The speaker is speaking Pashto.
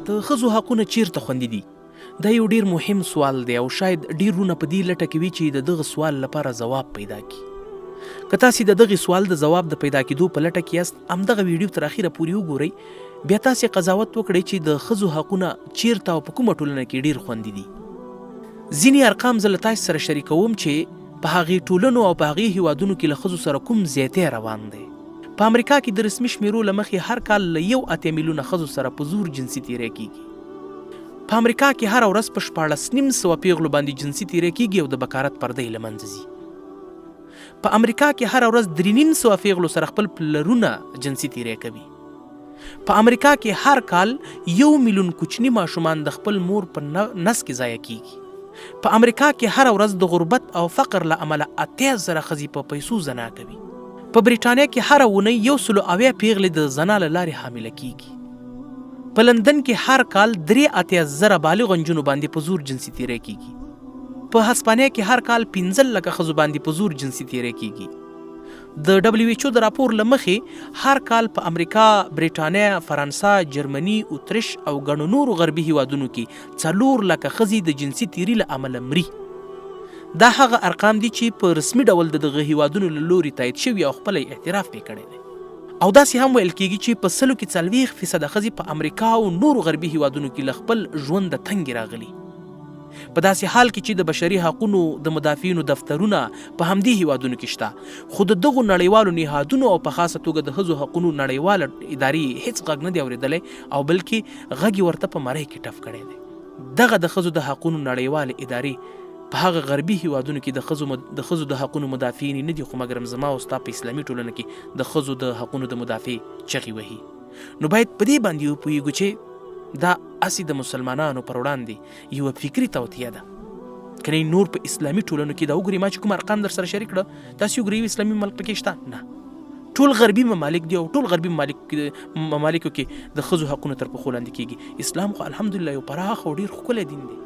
د ښځو حقونه چیرته خوندي دي؟ دا یو ډیر مهم سوال دی او شاید ډیرونه په دې لټه کې وي چې د دغه سوال لپاره ځواب پیدا کړي. که تاسې د دغه سوال د ځواب د پیدا کېدو په لټه کې یاست، همدغه ویډیو تر اخره پورې وګورئ، بیا تاسې قضاوت وکړئ چې د ښځو حقونه چیرته او په کومه ټولنه کې ډیر خوندي دي. ځینې ارقام زه له تاسو سره شریکوم چې په هغې ټولنو او په هغې هیوادونو کې له ښځو سره کوم زیاتی روان دی. په امریکا کې د رسمي شمیرو له مخې هر کال له 1.8 میلیونه ښځو سره په زور جنسي تیری کیږي. په امریکا کې هر ورځ په 14,900 پیغلو باندې جنسي تیری کیږي او د بکارت پرده یې له منځه ځي. په امریکا کې هر ورځ 3,900 پیغلو سره خپل پلرونه جنسي تیری کوي. په امریکا کې هر کال 1 میلیون کوچني ماشومان د خپل مور په نس کې ضایع کیږي. په امریکا کې هر ورځ د غربت او فقر له امله 80,000 ښځې په پیسو زنا کوي. په بریټانیا کې هر اونۍ 180 پیغلې د زنا له لارې حامله کیږي. په لندن کې هر کال 83,000 بالغ نجونو باندې په زور جنسي تیری کیږي. په هسپانیا کې هر کال 15 لکه ښځو باندې په زور جنسي تیری کیږي. د WHO د راپور له مخې هر کال په امریکا، بریټانیا، فرانسه، جرمني، اتریش او ګڼو نورو غربي هیوادونو کې 4 لکه ښځې د جنسي تیري له امله مري. دا هغه ارقام دي چې په رسمي ډول د دغه هیوادونو له لوري تایید شوي او خپل اعتراف پرې کړی دی. او داسې هم ویل کېږي چې په 100 کې 40% ښځې په امریکا او نورو غربي هیوادونو کې له خپل ژوند د تنګې راغلي. په داسې حال کې چې د بشري حقونو د مدافعینو دفترونه په همدې هیوادونو کې شته، خو د دغو نړیوالو نهادونو او په خاصه توګه د ښځو حقونو نړیواله ادارې هیڅ غږ نه دی اورېدلی او بلکې غږ یې ورته په مرۍ کې ټف کړی دی. دغه د ښځو د حقونو نړیوالې ادارې په هغه غربي هیوادونو کې د ښځو د حقونو مدافعین نه دي، خو مګرم زما او ستا په اسلامي ټولنه کې د ښځو د حقونو د مدافع چغې وهي. نو باید په دې باندې وپوهیږو چې دا اسې د مسلمانانو پر وړاندې یوه فکري توطیه ده. که نه نور په اسلامي ټولنو کې دا وګورئ، ما چې کوم ارقام در سره شریک کړه، تاسې وګورئ یو اسلامي ملک پکې شته؟ نه، ټول غربي ممالک دي او ټول غربي ممالکو کې د ښځو حقونه تر پښو لاندې کیږي. اسلام خو الحمدلله یو پراخ او ډیر ښکلی دین دی.